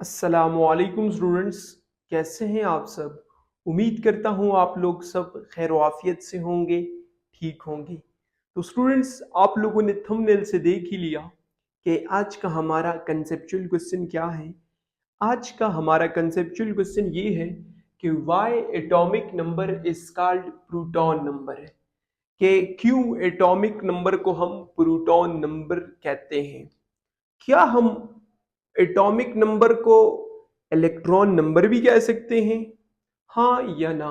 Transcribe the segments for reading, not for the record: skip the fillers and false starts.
अस्सलामुअलैकुम स्टूडेंट्स, कैसे हैं आप सब। उम्मीद करता हूँ आप लोग सब खैर आफियत से होंगे, ठीक होंगे। तो स्टूडेंट्स, आप लोगों ने थंबनेल से देख ही लिया कि आज का हमारा कंसेप्चुअल क्वेश्चन क्या है। आज का हमारा कंसेप्चुअल क्वेश्चन ये है कि why atomic number is called proton number है, कि क्यों एटॉमिक नंबर को हम प्रोटॉन नंबर कहते हैं। क्या हम एटॉमिक नंबर को इलेक्ट्रॉन नंबर भी कह सकते हैं, हाँ या ना।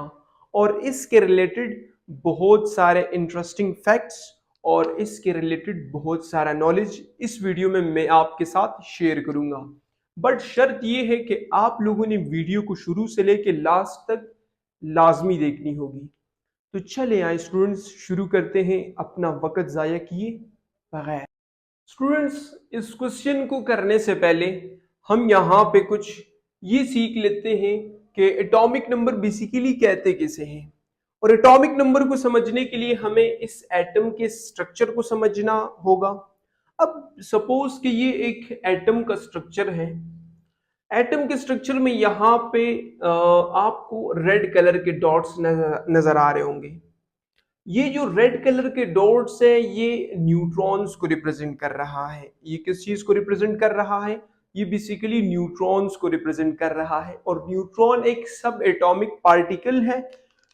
और इसके रिलेटेड बहुत सारे इंटरेस्टिंग फैक्ट्स और इसके रिलेटेड बहुत सारा नॉलेज इस वीडियो में मैं आपके साथ शेयर करूंगा। बट शर्त यह है कि आप लोगों ने वीडियो को शुरू से लेकर लास्ट तक लाजमी देखनी होगी। तो चले आए स्टूडेंट्स, शुरू करते हैं अपना वक्त ज़ाया किए बगैर। स्टूडेंट्स, इस क्वेश्चन को करने से पहले हम यहाँ पे कुछ ये सीख लेते हैं कि एटॉमिक नंबर बेसिकली कहते किसे हैं। और एटॉमिक नंबर को समझने के लिए हमें इस एटम के स्ट्रक्चर को समझना होगा। अब सपोज कि ये एक एटम का स्ट्रक्चर है। एटम के स्ट्रक्चर में यहाँ पे आपको रेड कलर के डॉट्स नजर आ रहे होंगे। ये जो रेड कलर के डॉट्स है ये न्यूट्रॉन्स को रिप्रेजेंट कर रहा है। ये किस चीज को रिप्रेजेंट कर रहा है? ये बेसिकली न्यूट्रॉन्स को रिप्रेजेंट कर रहा है। और न्यूट्रॉन एक सब एटॉमिक पार्टिकल है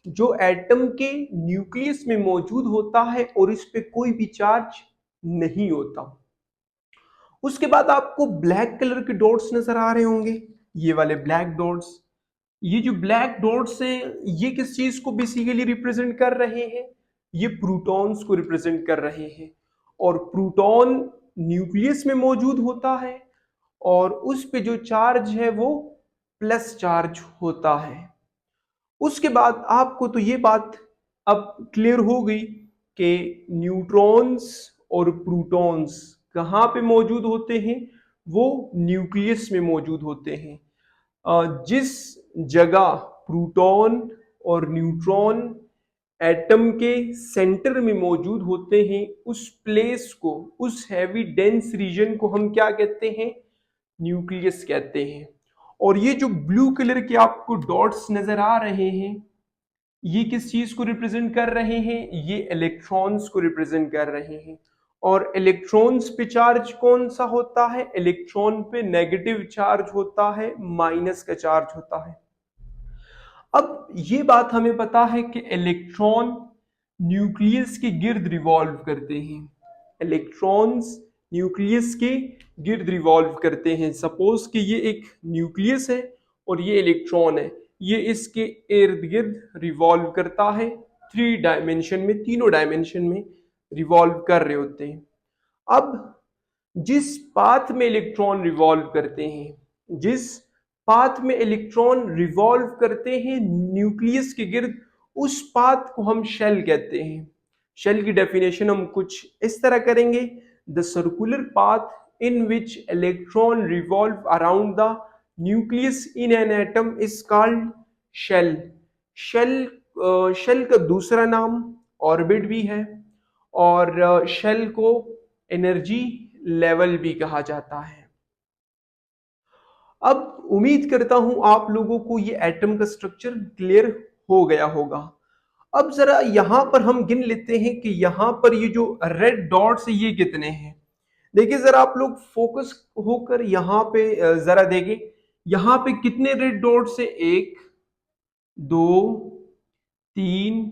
जो एटम के न्यूक्लियस में मौजूद होता है और इस पे कोई भी चार्ज नहीं होता। उसके बाद आपको ब्लैक कलर के डॉट्स नजर आ रहे होंगे, ये वाले ब्लैक डॉट्स। ये जो ब्लैक डॉट्स हैं ये किस चीज को बेसिकली रिप्रेजेंट कर रहे हैं? ये प्रोटॉन्स को रिप्रेजेंट कर रहे हैं। और प्रोटॉन न्यूक्लियस में मौजूद होता है और उस पे जो चार्ज है वो प्लस चार्ज होता है। उसके बाद आपको तो ये बात अब क्लियर हो गई कि न्यूट्रॉन्स और प्रोटॉन्स कहाँ पे मौजूद होते हैं। वो न्यूक्लियस में मौजूद होते हैं। जिस जगह प्रोटॉन और न्यूट्रॉन एटम के सेंटर में मौजूद होते हैं उस प्लेस को, उस हैवी डेंस रीजन को हम क्या कहते हैं? न्यूक्लियस कहते हैं। और ये जो ब्लू कलर के आपको डॉट्स नजर आ रहे हैं ये किस चीज को रिप्रेजेंट कर रहे हैं? ये इलेक्ट्रॉन्स को रिप्रेजेंट कर रहे हैं। और इलेक्ट्रॉन्स पे चार्ज कौन सा होता है? इलेक्ट्रॉन पे नेगेटिव चार्ज होता है, माइनस का चार्ज होता है। अब ये बात हमें पता है कि इलेक्ट्रॉन न्यूक्लियस के गिर्द रिवॉल्व करते हैं। इलेक्ट्रॉन्स न्यूक्लियस के गिर्द रिवॉल्व करते हैं। सपोज कि ये एक न्यूक्लियस है और ये इलेक्ट्रॉन है, ये इसके इर्द गिर्द रिवॉल्व करता है। थ्री डायमेंशन में, तीनों डायमेंशन में रिवॉल्व कर रहे होते हैं। अब जिस पाथ में इलेक्ट्रॉन रिवॉल्व करते हैं, जिस पाथ में इलेक्ट्रॉन रिवॉल्व करते हैं न्यूक्लियस के गिर्द, उस पाथ को हम शेल कहते हैं। शेल की डेफिनेशन हम कुछ इस तरह करेंगे: the circular path in which electron revolve around the nucleus in an atom is called shell. Shell का दूसरा नाम ऑर्बिट भी है और शेल को एनर्जी लेवल भी कहा जाता है। अब उम्मीद करता हूं आप लोगों को ये एटम का स्ट्रक्चर क्लियर हो गया होगा। अब जरा यहां पर हम गिन लेते हैं कि यहां पर ये जो रेड डॉट्स है ये कितने हैं। देखिए जरा आप लोग फोकस होकर यहां पे जरा देखें, यहां पे कितने रेड डॉट्स है? 1 2 3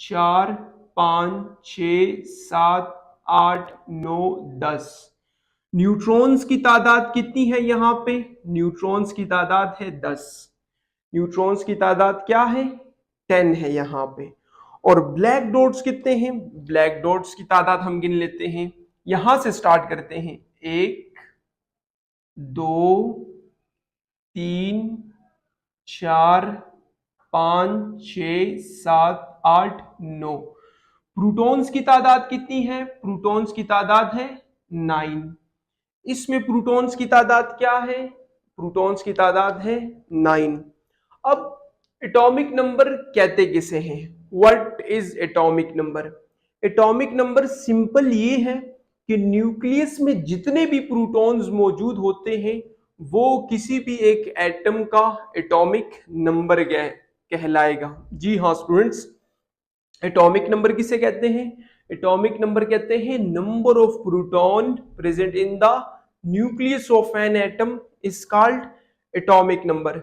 4 5 6 7 8 9 10। न्यूट्रॉन्स की तादाद कितनी है यहाँ पे? न्यूट्रॉन्स की तादाद है 10। न्यूट्रॉन्स की तादाद क्या है? 10 है यहाँ पे। और ब्लैक डॉट्स कितने हैं? ब्लैक डॉट्स की तादाद हम गिन लेते हैं, यहां से स्टार्ट करते हैं। 1 2 3 4 5 6 7 8 9। प्रोटॉन्स की तादाद कितनी है? प्रोटॉन्स की तादाद है 9। इसमें प्रोटॉन्स की तादाद क्या है? प्रोटॉन्स की तादाद है 9। अब एटॉमिक नंबर कहते किसे हैं? What is atomic number? Atomic number simple ये है कि न्यूक्लियस में जितने भी प्रोटॉन्स मौजूद होते हैं वो किसी भी एक एटम का एटॉमिक नंबर कहलाएगा। जी हाँ स्टूडेंट्स, एटॉमिक नंबर किसे कहते हैं? एटॉमिक नंबर कहते हैं number of proton present in the nucleus of N atom is called atomic number.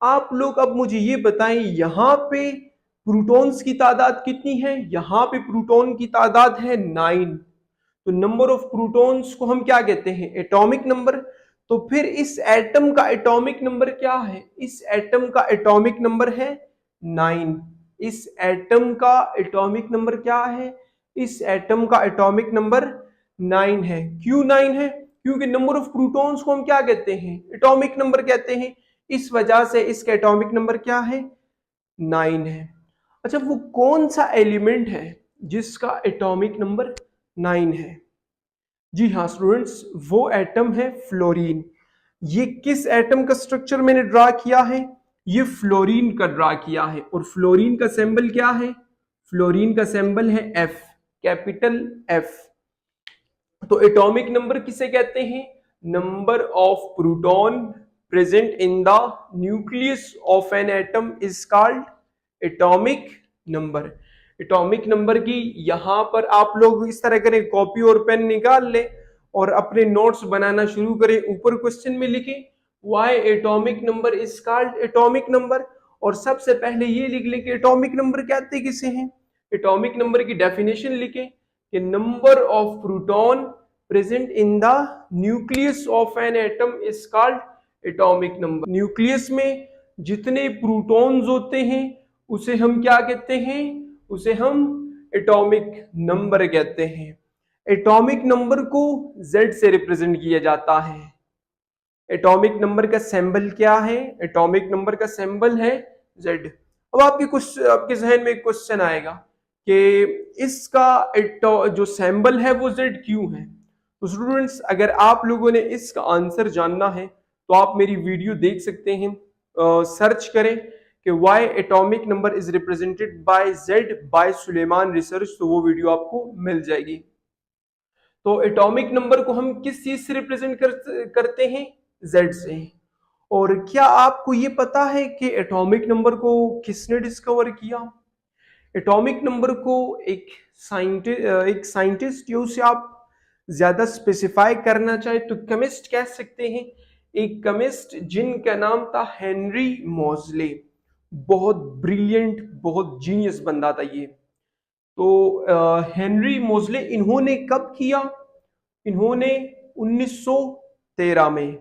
आप लोग अब मुझे ये बताएं, यहाँ पे प्रोटॉन्स की तादाद कितनी है? यहाँ पे प्रोटॉन की तादाद है 9। तो नंबर ऑफ प्रोटॉन्स को हम क्या कहते हैं? Atomic number. तो फिर इस एटम का एटॉमिक नंबर क्या है? इस एटम का एटॉमिक नंबर है 9। इस एटम का एटॉमिक नंबर क्या है? इस एटम का एटॉमिक नंबर 9 है। क्यों 9 है? क्योंकि नंबर ऑफ प्रोटॉन्स को हम क्या कहते हैं? एटॉमिक नंबर कहते हैं। इस वजह से इसका एटॉमिक नंबर क्या है? 9 है। अच्छा, वो कौन सा एलिमेंट है जिसका एटॉमिक नंबर 9 है? जी हाँ स्टूडेंट्स, वो एटम है फ्लोरीन। ये किस एटम का स्ट्रक्चर मैंने ड्रा किया है? ये फ्लोरीन का ड्रा किया है। और फ्लोरीन का सिंबल क्या है? फ्लोरीन का सिंबल है एफ, कैपिटल एफ। तो एटॉमिक नंबर किसे कहते हैं? Number of proton present in the nucleus of N atom is called atomic number. Atomic number की यहां पर आप लोग इस तरह करें, कॉपी और पेन निकाल लें और अपने नोट्स बनाना शुरू करें। ऊपर क्वेश्चन में लिखें why atomic number is called atomic number, और सबसे पहले ये लिख लें कि एटॉमिक नंबर कहते किसे हैं। एटॉमिक नंबर की डेफिनेशन लिखें कि number of proton present in the nucleus of N atom is called atomic number. Nucleus में जितने प्रोटॉन्स होते हैं उसे हम क्या कहते हैं? उसे हम एटॉमिक नंबर कहते हैं। एटॉमिक नंबर को Z से रिप्रेजेंट किया जाता है। एटॉमिक नंबर का सिंबल क्या है? एटॉमिक नंबर का सिंबल है Z। अब आपके जहन में एक क्वेश्चन आएगा कि इसका जो सिंबल है वो Z क्यों है? तो स्टूडेंट्स, अगर आप लोगों ने इसका आंसर जानना है तो आप मेरी वीडियो देख सकते हैं। सर्च करें कि why atomic number is represented by Z by Suleman research, तो वो वीडियो आपको मिल जाएगी। तो एटॉमिक नंबर को हम किस चीज से रिप्रेजेंट करते हैं? Z से। और क्या आपको ये पता है कि एटॉमिक नंबर को किसने डिस्कवर किया? एटॉमिक नंबर को एक साइंटिस्ट, या उसे आप ज्यादा स्पेसिफाई करना चाहे तो केमिस्ट कह सकते हैं। एक केमिस्ट जिनका नाम था हेनरी मोज़ले। बहुत ब्रिलियंट, बहुत जीनियस बंदा था ये। तो हेनरी मोज़ले इन्होंने कब किया? इन्होंने 1913 में,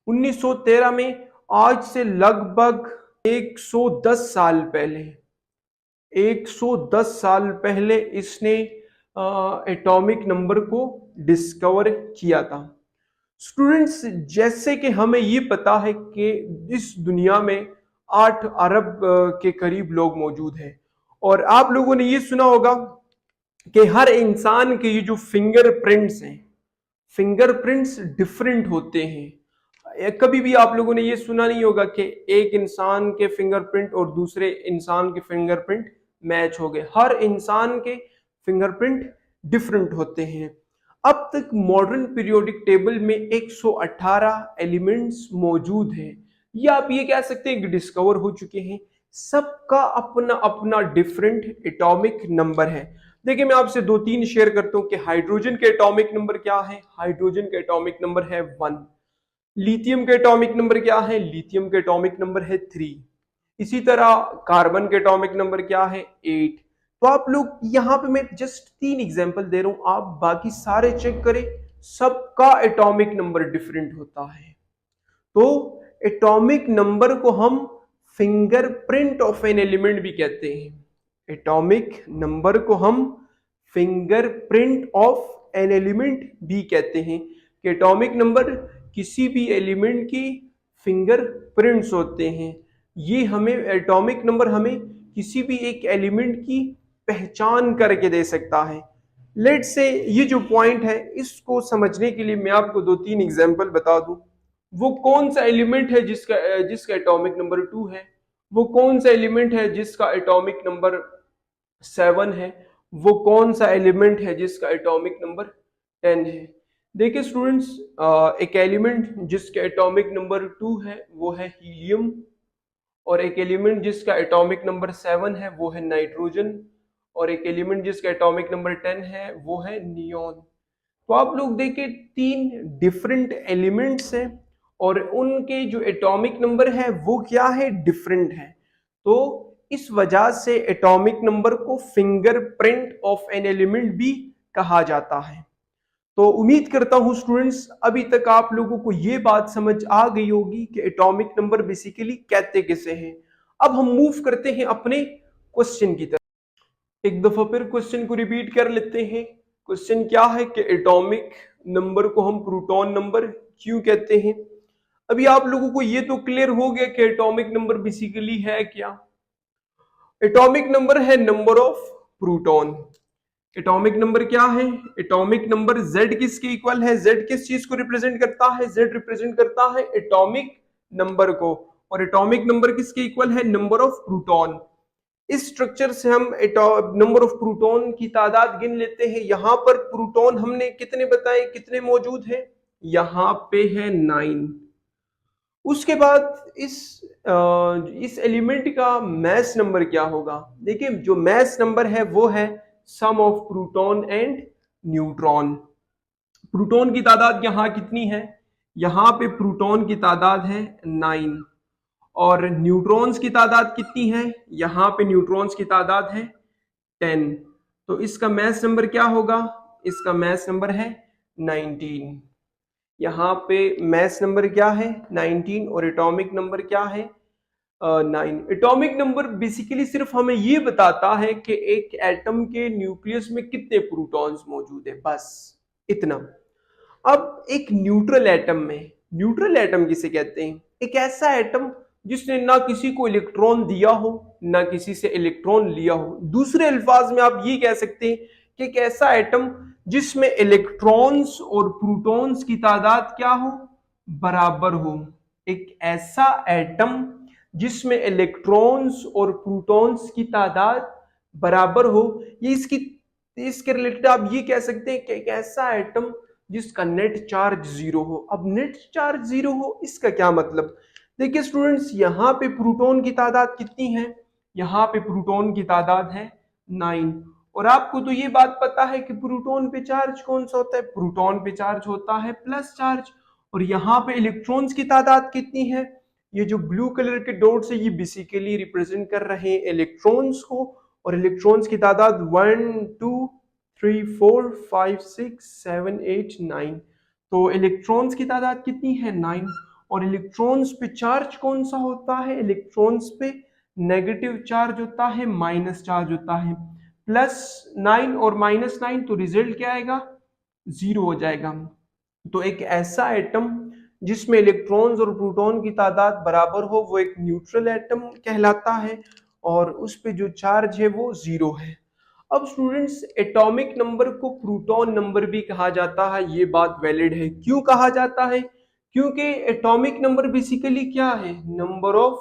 1913 में, आज से लगभग 110 साल पहले, 110 साल पहले इसने एटॉमिक नंबर को डिस्कवर किया था। स्टूडेंट्स, जैसे कि हमें ये पता है कि इस दुनिया में 8 अरब के करीब लोग मौजूद हैं, और आप लोगों ने ये सुना होगा कि हर इंसान के ये जो फिंगरप्रिंट्स हैं, फिंगरप्रिंट्स डिफरेंट होते हैं। कभी भी आप लोगों ने ये सुना नहीं होगा कि एक इंसान के फिंगरप्रिंट और दूसरे इंसान के फिंगरप्रिंट मैच हो गए। हर इंसान के फिंगरप्रिंट डिफरेंट होते हैं। अब तक मॉडर्न पीरियोडिक टेबल में 118 एलिमेंट्स मौजूद हैं, या आप ये कह सकते हैं कि डिस्कवर हो चुके हैं। सबका अपना अपना डिफरेंट एटॉमिक नंबर है। देखिए, मैं आपसे 2-3 शेयर करता हूं कि हाइड्रोजन के एटॉमिक नंबर क्या है। हाइड्रोजन का एटॉमिक नंबर है 1। लिथियम का एटॉमिक नंबर क्या है? लिथियम का एटॉमिक नंबर है 3। इसी तरह कार्बन का एटॉमिक नंबर क्या है? 8। तो आप लोग यहाँ पे, मैं जस्ट 3 एग्जांपल दे रहा हूं, आप बाकी सारे चेक करें, सबका एटॉमिक नंबर डिफरेंट होता है। तो एटॉमिक नंबर को हम फिंगरप्रिंट ऑफ एन एलिमेंट भी कहते हैं। एटॉमिक नंबर को हम फिंगरप्रिंट ऑफ एन एलिमेंट भी कहते हैं कि एटॉमिक नंबर किसी भी एलिमेंट की फिंगरप्रिंट्स होते हैं। ये हमें एटॉमिक नंबर हमें किसी भी एक एलिमेंट की पहचान करके दे सकता है। लेट्स से ये जो पॉइंट है, इसको समझने के लिए मैं आपको 2-3 एग्जांपल बता दूं। वो कौन सा एलिमेंट है जिसका एटॉमिक नंबर 2 है? वो कौन सा एलिमेंट है जिसका एटॉमिक नंबर 7 है? वो कौन सा एलिमेंट है जिसका एटॉमिक नंबर 10 है? देखिए स्टूडेंट्स, एक एलिमेंट जिसका एटॉमिक नंबर 2 है वो है हीलियम, और एक एलिमेंट जिसका एटॉमिक नंबर 7 है वो है नाइट्रोजन, और एक एलिमेंट जिसका एटॉमिक नंबर 10 है वो है नियॉन। तो आप लोग देखें, तीन डिफरेंट एलिमेंट्स हैं और उनके जो एटॉमिक नंबर है वो क्या है, डिफरेंट है। तो इस वजह से एटॉमिक नंबर को फिंगरप्रिंट ऑफ एन एलिमेंट भी कहा जाता है। तो उम्मीद करता हूं स्टूडेंट्स अभी तक आप लोगों को ये बात समझ आ गई होगी कि एटॉमिक नंबर बेसिकली कहते किसे हैं। अब हम मूव करते हैं अपने क्वेश्चन की तरफ। एक दफा फिर क्वेश्चन को रिपीट कर लेते हैं। क्वेश्चन क्या है कि एटॉमिक नंबर को हम प्रोटॉन नंबर क्यों कहते हैं। अभी आप लोगों को ये तो क्लियर हो गया कि एटॉमिक नंबर बेसिकली है क्या। एटॉमिक नंबर है number of proton. Atomic number क्या है, एटॉमिक नंबर Z किसके इक्वल है, Z किस चीज को रिप्रेजेंट करता है, Z रिप्रेजेंट करता है एटॉमिक नंबर को, और एटॉमिक नंबर किसके इक्वल है, नंबर ऑफ प्रोटॉन। इस स्ट्रक्चर से हम नंबर ऑफ प्रोटॉन की तादाद गिन लेते हैं। यहां पर प्रोटॉन हमने कितने बताए, कितने मौजूद हैं, यहां पे है 9। उसके बाद इस एलिमेंट का मैस नंबर क्या होगा। देखिए जो मैस नंबर है वो है sum of proton and neutron. Proton की तादाद यहां कितनी है, यहां पे प्रोटॉन की तादाद है 9, और न्यूट्रॉन्स की तादाद कितनी है, यहां पे न्यूट्रॉन्स की तादाद है 10। तो इसका मैस नंबर क्या होगा, इसका मैस नंबर है 19। यहाँ पे मैस नंबर क्या है 19, और एटॉमिक नंबर क्या है 9। एटॉमिक नंबर बेसिकली सिर्फ हमें ये बताता है कि एक एटम के न्यूक्लियस में कितने प्रोटॉन्स मौजूद है, बस इतना। अब एक न्यूट्रल एटम में, न्यूट्रल एटम किसे कहते हैं, एक ऐसा एटम जिसने ना किसी को इलेक्ट्रॉन दिया हो ना किसी से इलेक्ट्रॉन लिया हो। दूसरे अल्फाज में आप ये कह सकते हैं कि एक ऐसा एटम जिसमें इलेक्ट्रॉन्स और प्रोटॉन्स की तादाद क्या हो, बराबर हो। एक ऐसा एटम जिसमें इलेक्ट्रॉन्स और प्रोटॉन्स की तादाद बराबर हो, ये इसके रिलेटेड आप ये कह सकते हैं कि एक ऐसा एटम जिसका नेट चार्ज 0 हो। अब नेट चार्ज 0 हो इसका क्या मतलब, देखिए स्टूडेंट्स यहाँ पे प्रोटॉन की तादाद कितनी है, यहाँ पे प्रोटॉन की तादाद है 9, और आपको तो ये बात पता है कि प्रोटॉन पे चार्ज कौन सा होता है, प्रोटॉन पे चार्ज होता है प्लस चार्ज। और यहाँ पे इलेक्ट्रॉन्स की तादाद कितनी है, ये जो ब्लू कलर के डॉट्स है ये बेसिकली रिप्रेजेंट कर रहे हैं इलेक्ट्रॉन्स को, और इलेक्ट्रॉन्स की तादाद 1 2 3 4 5 6 7 8 9। तो इलेक्ट्रॉन्स की तादाद कितनी है 9, और इलेक्ट्रॉन्स पे चार्ज कौन सा होता है, इलेक्ट्रॉन्स पे नेगेटिव चार्ज होता है, माइनस चार्ज होता है। +9 और -9 तो रिजल्ट क्या आएगा, 0 हो जाएगा। तो एक ऐसा एटम जिसमें इलेक्ट्रॉन्स और प्रोटॉन की तादाद बराबर हो वो एक न्यूट्रल एटम कहलाता है, और उस पे जो चार्ज है वो 0 है। अब स्टूडेंट्स एटॉमिक नंबर को प्रोटॉन नंबर भी कहा जाता है, ये बात वैलिड है। क्यों कहा जाता है, क्योंकि एटॉमिक नंबर बेसिकली क्या है, number of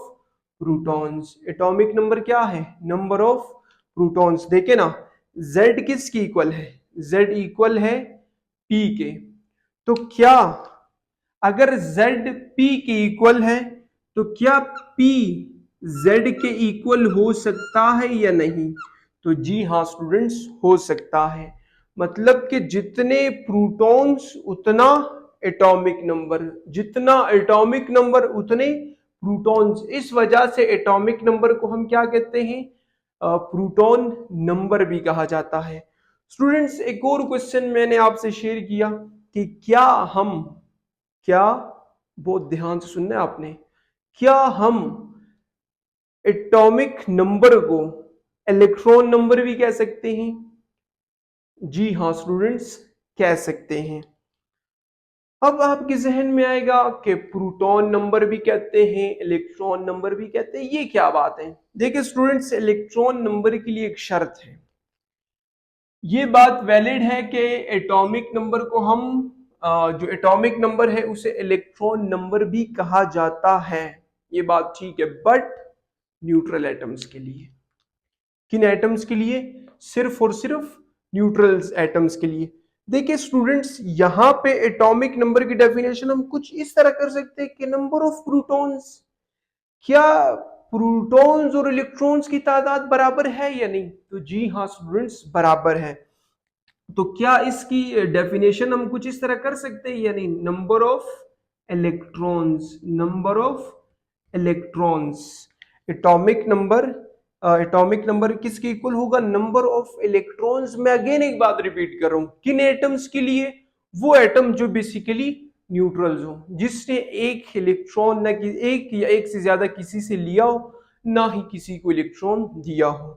protons. Atomic number क्या है, नंबर ऑफ प्रोटॉन्स। देखे ना, Z किसकी इक्वल है, Z इक्वल है P के। तो क्या अगर Z P के इक्वल है तो क्या P Z के इक्वल हो सकता है या नहीं, तो जी हाँ स्टूडेंट्स हो सकता है। मतलब कि जितने प्रोटॉन्स उतना एटॉमिक नंबर, जितना एटॉमिक नंबर उतने प्रोटॉन्स। इस वजह से एटॉमिक नंबर को हम क्या कहते हैं, प्रोटॉन नंबर भी कहा जाता है। स्टूडेंट्स एक और क्वेश्चन मैंने आपसे शेयर किया कि क्या बहुत ध्यान से सुनना है आपने, क्या हम एटॉमिक नंबर को इलेक्ट्रॉन नंबर भी कह सकते हैं, जी हाँ स्टूडेंट्स कह सकते हैं। अब आपके जहन में आएगा कि प्रोटॉन नंबर भी कहते हैं इलेक्ट्रॉन नंबर भी कहते हैं, ये क्या बात है। देखिए स्टूडेंट्स इलेक्ट्रॉन नंबर के लिए एक शर्त है, ये बात वैलिड है कि एटॉमिक नंबर को हम जो एटॉमिक नंबर है उसे इलेक्ट्रॉन नंबर भी कहा जाता है, ये बात ठीक है। बट न्यूट्रल एटम्स के लिए, किन एटम्स के लिए, सिर्फ और सिर्फ न्यूट्रल एटम्स के लिए। देखिए स्टूडेंट्स, यहाँ पे एटॉमिक नंबर की डेफिनेशन हम कुछ इस तरह कर सकते हैं कि नंबर ऑफ प्रोटॉन्स, क्या प्रोटॉन्स और इलेक्ट्रॉन्स की तादाद बराबर है या नहीं? तो जी हाँ स्टूडेंट्स, बराबर है। तो क्या इसकी डेफिनेशन हम कुछ इस तरह कर सकते हैं या नहीं? Number of electrons, atomic number किसके इक्वल होगा? Number of electrons. मैं अगेन एक बात रिपीट कर रहा हूं, किन एटम्स के लिए? वो एटम जो बेसिकली न्यूट्रल्स हो, जिसने एक इलेक्ट्रॉन ना कि एक या एक से ज्यादा किसी से लिया हो, ना ही किसी को इलेक्ट्रॉन दिया हो।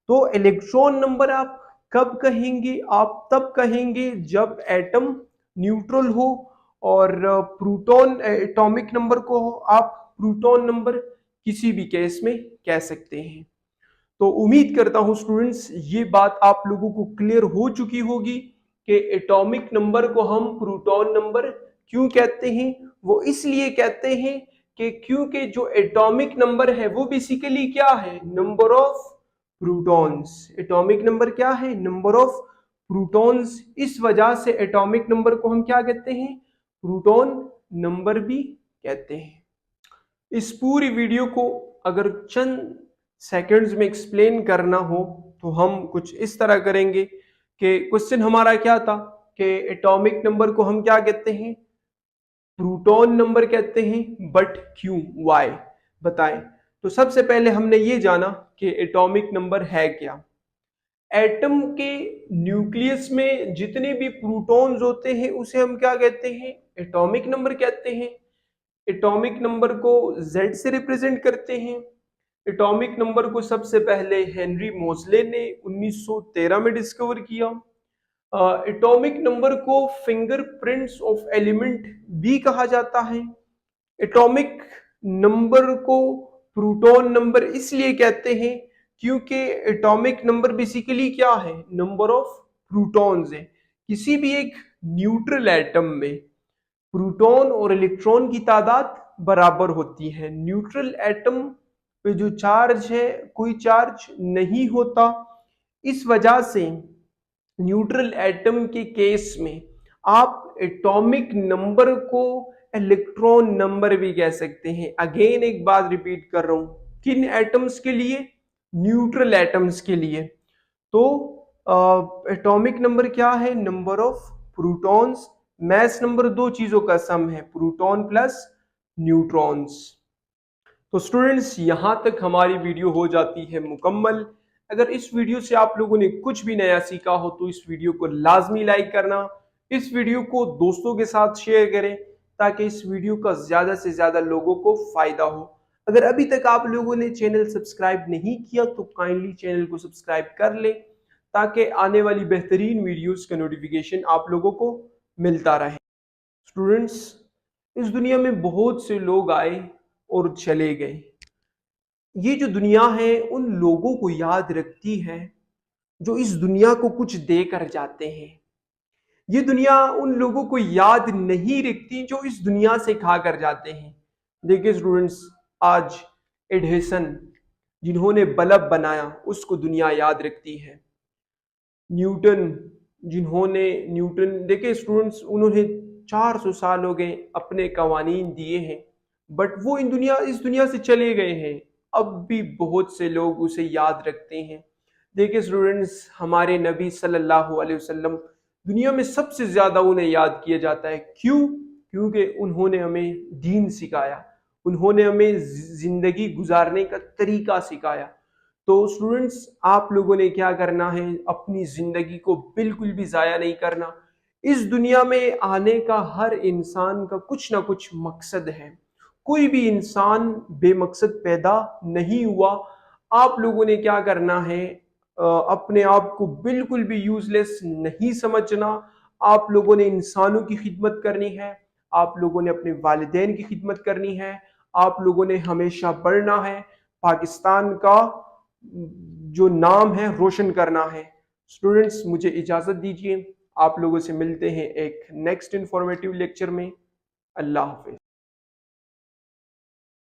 तो इलेक्ट्रॉन नंबर आप कब कहेंगे? आप तब कहेंगे जब एटम न्यूट्रल हो, और प्रोटॉन एटॉमिक नंबर को आप प्रोटॉन नंबर किसी भी केस में कह सकते हैं। तो उम्मीद करता हूं स्टूडेंट्स ये बात आप लोगों को क्लियर हो चुकी होगी कि एटॉमिक नंबर को हम प्रोटॉन नंबर क्यों कहते हैं। वो इसलिए कहते हैं कि क्योंकि जो एटॉमिक नंबर है वो बेसिकली क्या है? Number of protons. Atomic number क्या है? Number of protons. इस वजह से एटॉमिक नंबर को हम क्या कहते हैं? प्रोटॉन नंबर भी कहते हैं। इस पूरी वीडियो को अगर चंद सेकंड्स में एक्सप्लेन करना हो तो हम कुछ इस तरह करेंगे कि क्वेश्चन हमारा क्या था कि एटॉमिक नंबर को हम क्या कहते हैं? प्रोटॉन नंबर कहते हैं, बट क्यों, वाई, बताएं। तो सबसे पहले हमने ये जाना कि एटॉमिक नंबर है क्या। एटम के न्यूक्लियस में जितने भी प्रोटॉन्स होते हैं उसे हम क्या कहते हैं? एटॉमिक नंबर कहते हैं। एटॉमिक नंबर को Z से रिप्रेजेंट करते हैं। एटॉमिक नंबर को सबसे पहले हेनरी मोजले ने 1913 में डिस्कवर किया। एटॉमिक नंबर को फिंगरप्रिंट्स ऑफ एलिमेंट भी कहा जाता है। एटॉमिक नंबर को प्रोटॉन नंबर इसलिए कहते हैं क्योंकि एटॉमिक नंबर बेसिकली क्या है? नंबर ऑफ प्रोटॉन्स है। किसी भी एक न्यूट्रल एटम में प्रोटॉन और इलेक्ट्रॉन की तादाद बराबर होती है। न्यूट्रल एटम पे जो चार्ज है, कोई चार्ज नहीं होता। इस वजह से न्यूट्रल एटम के केस में आप एटॉमिक नंबर को इलेक्ट्रॉन नंबर भी कह सकते हैं। अगेन एक बात रिपीट कर रहा हूं, किन एटम्स के लिए? न्यूट्रल एटम्स के लिए। तो एटॉमिक नंबर क्या है? Number of protons. Mass number दो चीजों का सम है, प्रोटॉन प्लस न्यूट्रॉन्स। तो स्टूडेंट्स यहां तक हमारी वीडियो हो जाती है मुकम्मल। अगर इस वीडियो से आप लोगों ने कुछ भी नया सीखा हो तो इस वीडियो को लाजमी लाइक करना, इस वीडियो को दोस्तों के साथ शेयर करें ताकि इस वीडियो का ज्यादा से ज्यादा लोगों को फायदा हो। अगर अभी तक आप लोगों ने चैनल सब्सक्राइब नहीं किया तो काइंडली चैनल को सब्सक्राइब कर ले ताकि आने वाली बेहतरीन वीडियोस का नोटिफिकेशन आप लोगों को मिलता रहे। स्टूडेंट्स, इस दुनिया में बहुत से लोग आए और चले गए। ये जो दुनिया है उन लोगों को याद रखती है जो इस दुनिया को कुछ देकर जाते हैं। ये दुनिया उन लोगों को याद नहीं रखती जो इस दुनिया से खा कर जाते हैं। देखिए स्टूडेंट्स, आज एडिसन जिन्होंने बल्ब बनाया उसको दुनिया याद रखती है। न्यूटन देखिए स्टूडेंट्स, उन्होंने 400 साल हो गए अपने कवानीन दिए हैं, बट वो इस दुनिया से चले गए हैं। अब भी बहुत से लोग उसे याद रखते हैं। देखिए स्टूडेंट्स, हमारे नबी सल्लल्लाहु अलैहि वसल्लम दुनिया में सबसे ज्यादा उन्हें याद किया जाता है। क्यों? क्योंकि उन्होंने हमें दीन सिखाया, उन्होंने हमें जिंदगी गुजारने का तरीका सिखाया। तो स्टूडेंट्स, आप लोगों ने क्या करना है? अपनी जिंदगी को बिल्कुल भी जाया नहीं करना। इस दुनिया में आने का हर इंसान का कुछ ना कुछ मकसद है। कोई भी इंसान बेमकसद पैदा नहीं हुआ। आप लोगों ने क्या करना है? अपने आप को बिल्कुल भी यूजलेस नहीं समझना। आप लोगों ने इंसानों की खिदमत करनी है, आप लोगों ने अपने वालिदैन की खिदमत करनी है, आप लोगों ने हमेशा पढ़ना है, पाकिस्तान का जो नाम है रोशन करना है। स्टूडेंट्स, मुझे इजाजत दीजिए, आप लोगों से मिलते हैं एक नेक्स्ट इंफॉर्मेटिव लेक्चर में। अल्लाह हाफिज।